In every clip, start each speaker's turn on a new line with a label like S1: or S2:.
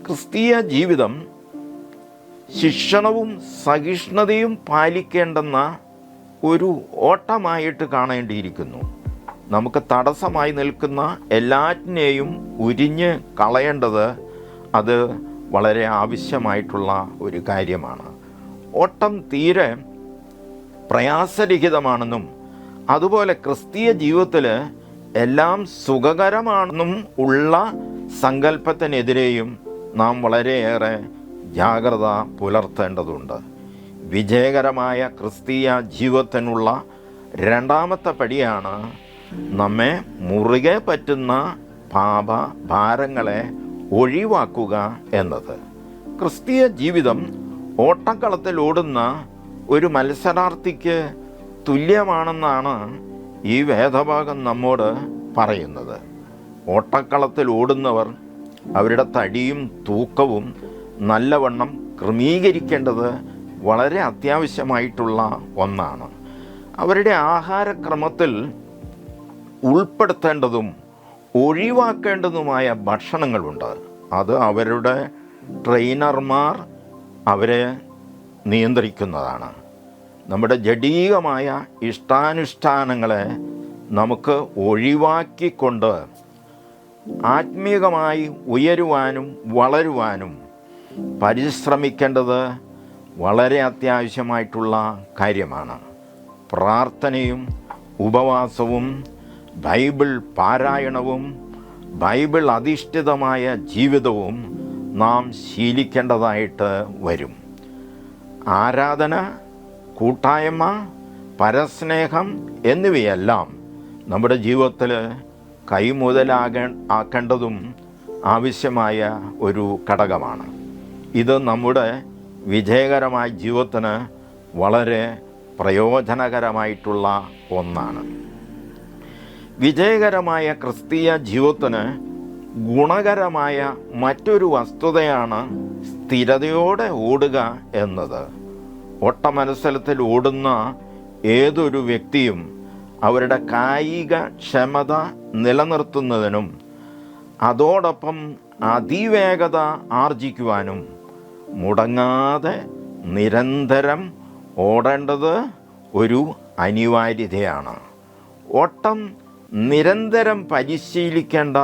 S1: ക്രിസ്തീയ ജീവിതം ശിക്ഷണവും സഹിഷ്ണുതയും പാലിക്കേണ്ടെന്ന ഒരു ഓട്ടമായിട്ട് കാണേണ്ടിയിരിക്കുന്നു. നമുക്ക് തടസ്സമായി നിൽക്കുന്ന എല്ലാറ്റിനെയും ഉരിഞ്ഞ് കളയേണ്ടത് അത് വളരെ ആവശ്യമായിട്ടുള്ള ഒരു കാര്യമാണ്. ഓട്ടം തീരെ പ്രയാസരഹിതമാണെന്നും അതുപോലെ ക്രിസ്തീയ ജീവിതത്തിൽ എല്ലാം സുഖകരമാണെന്നും ഉള്ള സങ്കല്പത്തിനെതിരെയും നാം വളരെയേറെ ജാഗ്രത പുലർത്തേണ്ടതുണ്ട്. വിജയകരമായ ക്രിസ്തീയ ജീവിതത്തിനുള്ള രണ്ടാമത്തെ പടിയാണ് നമ്മെ മുറുകെ പറ്റുന്ന ഭാരങ്ങളെ ഒഴിവാക്കുക എന്നത്. ക്രിസ്തീയ ജീവിതം ഓട്ടക്കളത്തിൽ ഓടുന്ന ഒരു മത്സരാർത്ഥിക്ക് തുല്യമാണെന്നാണ് ഈ വേദഭാഗം നമ്മോട് പറയുന്നത്. ഓട്ടക്കളത്തിൽ ഓടുന്നവർ അവരുടെ തടിയും തൂക്കവും നല്ലവണ്ണം ക്രമീകരിക്കേണ്ടത് വളരെ അത്യാവശ്യമായിട്ടുള്ള ഒന്നാണ്. അവരുടെ ആഹാരക്രമത്തിൽ ഉൾപ്പെടുത്തേണ്ടതും ഒഴിവാക്കേണ്ടതുമായ ഭക്ഷണങ്ങളുണ്ട്. അത് അവരുടെ ട്രെയിനർമാർ അവരെ നിയന്ത്രിക്കുന്നതാണ്. നമ്മുടെ ജഡീകമായ ഇഷ്ടാനുഷ്ഠാനങ്ങളെ നമുക്ക് ഒഴിവാക്കിക്കൊണ്ട് ആത്മീയമായി ഉയരുവാനും വളരുവാനും പരിശ്രമിക്കേണ്ടത് വളരെ അത്യാവശ്യമായിട്ടുള്ള കാര്യമാണ്. പ്രാർത്ഥനയും ഉപവാസവും ബൈബിൾ പാരായണവും ബൈബിൾ അധിഷ്ഠിതമായ ജീവിതവും നാം ശീലിക്കേണ്ടതായിട്ട് വരും. ആരാധന, കൂട്ടായ്മ, പരസ്നേഹം എന്നിവയെല്ലാം നമ്മുടെ ജീവിതത്തിൽ ആക്കേണ്ടതും ആവശ്യമായ ഒരു ഘടകമാണ്. ഇത് നമ്മുടെ വിജയകരമായ ജീവിതത്തിന് വളരെ പ്രയോജനകരമായിട്ടുള്ള ഒന്നാണ്. വിജയകരമായ ക്രിസ്തീയ ജീവിതത്തിന് ഗുണകരമായ മറ്റൊരു വസ്തുതയാണ് സ്ഥിരതയോടെ ഓടുക എന്നത്. ഓട്ടമത്സരത്തിൽ ഓടുന്ന ഏതൊരു വ്യക്തിയും അവരുടെ കായിക ക്ഷമത നിലനിർത്തുന്നതിനും അതോടൊപ്പം അതിവേഗത ആർജിക്കുവാനും മുടങ്ങാതെ നിരന്തരം ഓടേണ്ടത് ഒരു അനിവാര്യതയാണ്. ഓട്ടം നിരന്തരം പരിശീലിക്കേണ്ട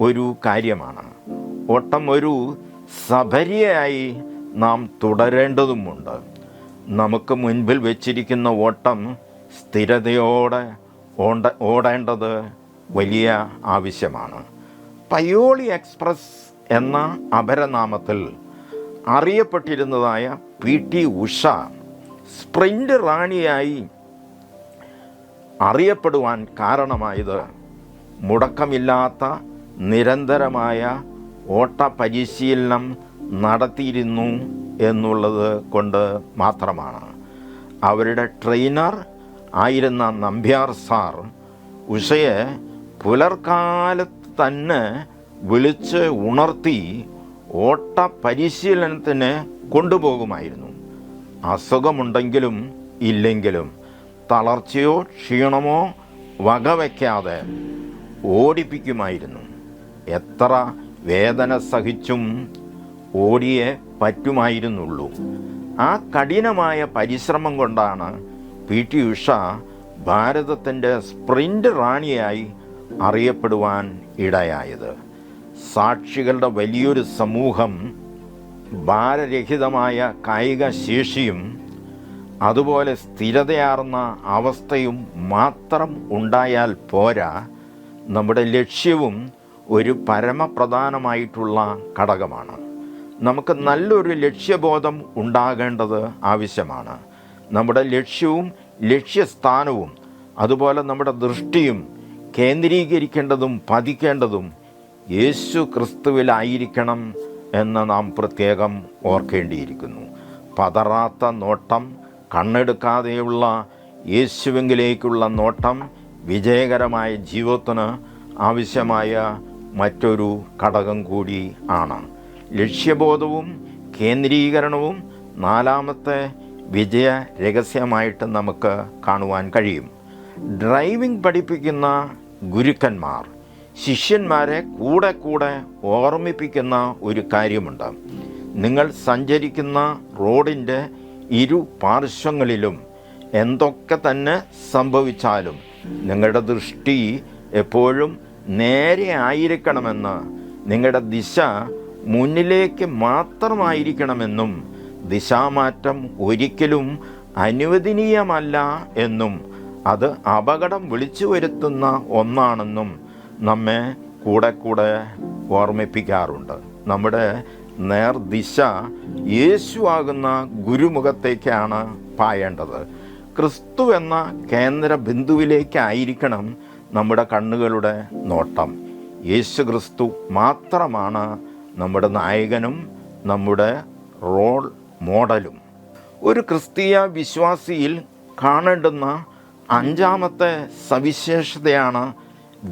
S1: ഒരു കാര്യമാണ്. ഓട്ടം ഒരു സബരിയായി നാം തുടരേണ്ടതുമുണ്ട്. നമുക്ക് മുൻപിൽ വെച്ചിരിക്കുന്ന ഓട്ടം സ്ഥിരതയോടെ ഓടേണ്ടത് വലിയ ആവശ്യമാണ്. പയോളി എക്സ്പ്രസ് എന്ന അപരനാമത്തിൽ അറിയപ്പെട്ടിരുന്നതായ PT ഉഷ സ്പ്രിൻ്റ് റാണിയായി അറിയപ്പെടുവാൻ കാരണമായത് മുടക്കമില്ലാത്ത നിരന്തരമായ ഓട്ട പരിശീലനം നടത്തിയിരുന്നു എന്നുള്ളത് കൊണ്ട് മാത്രമാണ്. അവരുടെ ട്രെയിനർ ആയിരുന്ന നമ്പ്യാർ സാർ ഉഷയെ പുലർക്കാലത്ത് തന്നെ വിളിച്ച് ഉണർത്തി ഓട്ട പരിശീലനത്തിന് കൊണ്ടുപോകുമായിരുന്നു. അസുഖമുണ്ടെങ്കിലും ഇല്ലെങ്കിലും തളർച്ചയോ ക്ഷീണമോ വകവയ്ക്കാതെ ഓടിപ്പിക്കുമായിരുന്നു. എത്ര വേദന സഹിച്ചും ഓടിയേ പറ്റുമായിരുന്നുള്ളൂ. ആ കഠിനമായ പരിശ്രമം കൊണ്ടാണ് PT ഉഷ ഭാരതത്തിൻ്റെ സ്പ്രിൻ്റ് റാണിയായി അറിയപ്പെടുവാൻ ഇടയായത്. സാക്ഷികളുടെ വലിയൊരു സമൂഹം ഭാരരഹിതമായ കായിക ശേഷിയും അതുപോലെ സ്ഥിരതയാർന്ന അവസ്ഥയും മാത്രം ഉണ്ടായാൽ പോരാ, നമ്മുടെ ലക്ഷ്യവും ഒരു പരമപ്രധാനമായിട്ടുള്ള ഘടകമാണ്. നമുക്ക് നല്ലൊരു ലക്ഷ്യബോധം ഉണ്ടാകേണ്ടത് ആവശ്യമാണ്. നമ്മുടെ ലക്ഷ്യവും ലക്ഷ്യസ്ഥാനവും അതുപോലെ നമ്മുടെ ദൃഷ്ടിയും കേന്ദ്രീകരിക്കേണ്ടതും പതിക്കേണ്ടതും യേശു ക്രിസ്തുവിലായിരിക്കണം എന്ന് നാം പ്രത്യേകം ഓർക്കേണ്ടിയിരിക്കുന്നു. പതറാത്ത നോട്ടം, കണ്ണെടുക്കാതെയുള്ള യേശുവിങ്കിലേക്കുള്ള നോട്ടം വിജയകരമായ ജീവിതത്തിന് ആവശ്യമായ മറ്റൊരു ഘടകം കൂടി ആണ്. ലക്ഷ്യബോധവും കേന്ദ്രീകരണവും നാലാമത്തെ വിജയ രഹസ്യമായിട്ട് നമുക്ക് കാണുവാൻ കഴിയും. ഡ്രൈവിംഗ് പഠിപ്പിക്കുന്ന ഗുരുക്കന്മാർ ശിഷ്യന്മാരെ കൂടെ കൂടെ ഓർമ്മിപ്പിക്കുന്ന ഒരു കാര്യമുണ്ട്. നിങ്ങൾ സഞ്ചരിക്കുന്ന റോഡിൻ്റെ ഇരു പാർശ്വങ്ങളിലും എന്തൊക്കെ തന്നെ സംഭവിച്ചാലും നിങ്ങളുടെ ദൃഷ്ടി എപ്പോഴും നേരെ ആയിരിക്കണമെന്ന്, നിങ്ങളുടെ ദിശ മുന്നിലേക്ക് മാത്രമായിരിക്കണമെന്നും ദിശാമാറ്റം ഒരിക്കലും അനുവദനീയമല്ല എന്നും അത് അപകടം വിളിച്ചു വരുത്തുന്ന ഒന്നാണെന്നും നമ്മെ കൂടെ കൂടെ ഓർമ്മിപ്പിക്കാറുണ്ട്. നമ്മുടെ നേർദിശ യേശുവാകുന്ന ഗുരുമുഖത്തേക്കാണ് പായേണ്ടത്. ക്രിസ്തു എന്ന കേന്ദ്ര ബിന്ദുവിലേക്കായിരിക്കണം നമ്മുടെ കണ്ണുകളുടെ നോട്ടം. യേശു ക്രിസ്തു മാത്രമാണ് നമ്മുടെ നായകനും നമ്മുടെ റോൾ മോഡലും. ഒരു ക്രിസ്തീയ വിശ്വാസിയിൽ കാണേണ്ടുന്ന അഞ്ചാമത്തെ സവിശേഷതയാണ്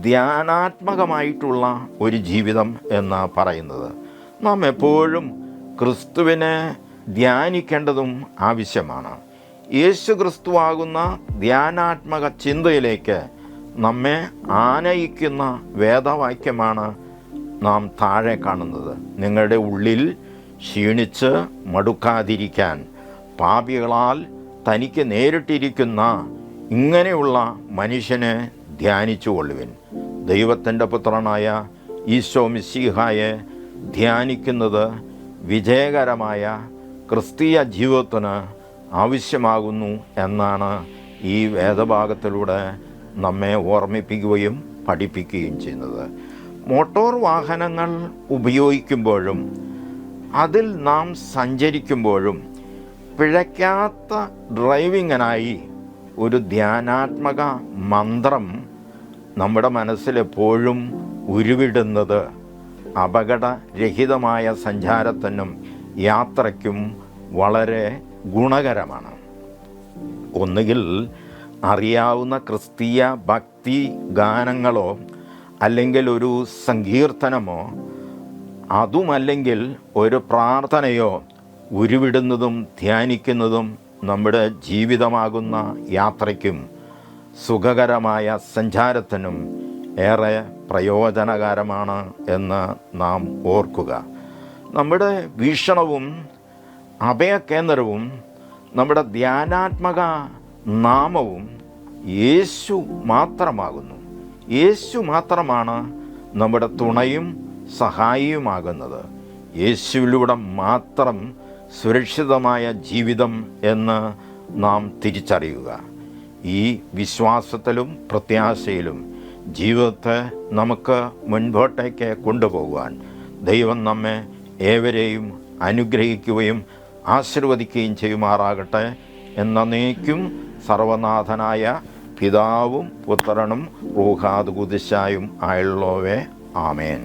S1: ധ്യാനാത്മകമായിട്ടുള്ള ഒരു ജീവിതം എന്ന് പറയുന്നത്. നാം എപ്പോഴും ക്രിസ്തുവിനെ ധ്യാനിക്കേണ്ടതും ആവശ്യമാണ്. യേശു ക്രിസ്തുവാകുന്ന ധ്യാനാത്മക ചിന്തയിലേക്ക് നമ്മെ ആനയിക്കുന്ന വേദവാക്യമാണ് നാം താഴെ കാണുന്നത്. നിങ്ങളുടെ ഉള്ളിൽ ക്ഷീണിച്ച് മടുക്കാതിരിക്കാൻ പാപികളാൽ തനിക്ക് നേരിട്ടിരിക്കുന്ന ഇങ്ങനെയുള്ള മനുഷ്യനെ ധ്യാനിച്ചു കൊള്ളുവിൻ. ദൈവത്തിൻ്റെ പുത്രനായ ഈശോ മിശിഹായെ ധ്യാനിക്കുന്നത് വിജയകരമായ ക്രിസ്തീയ ജീവിതത്തിന് ആവശ്യമാകുന്നു എന്നാണ് ഈ വേദഭാഗത്തിലൂടെ നമ്മെ ഓർമ്മിപ്പിക്കുകയും പഠിപ്പിക്കുകയും ചെയ്യുന്നത്. മോട്ടോർ വാഹനങ്ങൾ ഉപയോഗിക്കുമ്പോഴും അതിൽ നാം സഞ്ചരിക്കുമ്പോഴും പിഴയ്ക്കാത്ത ഡ്രൈവിങ്ങിനായി ഒരു ധ്യാനാത്മക മന്ത്രം നമ്മുടെ മനസ്സിലെപ്പോഴും ഉരുവിടുന്നത് അപകടരഹിതമായ സഞ്ചാരത്തിനും യാത്രയ്ക്കും വളരെ ഗുണകരമാണ്. ഒന്നുകിൽ അറിയാവുന്ന ക്രിസ്തീയ ഭക്തി ഗാനങ്ങളോ അല്ലെങ്കിൽ ഒരു സങ്കീർത്തനമോ, അതുമല്ലെങ്കിൽ ഒരു പ്രാർത്ഥനയോ ഉരുവിടുന്നതും ധ്യാനിക്കുന്നതും നമ്മുടെ ജീവിതമാകുന്ന യാത്രയ്ക്കും സുഖകരമായ സഞ്ചാരത്തിനും ഏറെ പ്രയോജനകരമാണ് എന്ന് നാം ഓർക്കുക. നമ്മുടെ വീക്ഷണവും അഭയകേന്ദ്രവും നമ്മുടെ ധ്യാനാത്മക നാമവും യേശു മാത്രമാകുന്നു. യേശു മാത്രമാണ് നമ്മുടെ തുണയും സഹായിയുമാകുന്നത്. യേശുവിലൂടെ മാത്രം സുരക്ഷിതമായ ജീവിതം എന്ന് നാം തിരിച്ചറിയുക. ഈ വിശ്വാസത്തിലും പ്രത്യാശയിലും ജീവിതത്തെ നമുക്ക് മുൻപോട്ടേക്ക് കൊണ്ടുപോകുവാൻ ദൈവം നമ്മെ ഏവരെയും അനുഗ്രഹിക്കുകയും ആശീർവദിക്കുകയും ചെയ്യുമാറാകട്ടെ. എന്നേക്കും സർവനാഥനായ പിതാവും പുത്രനും റൂഹാദ് ഖുദ്ദൂസായും ആയുള്ളോവേ. ആമേൻ.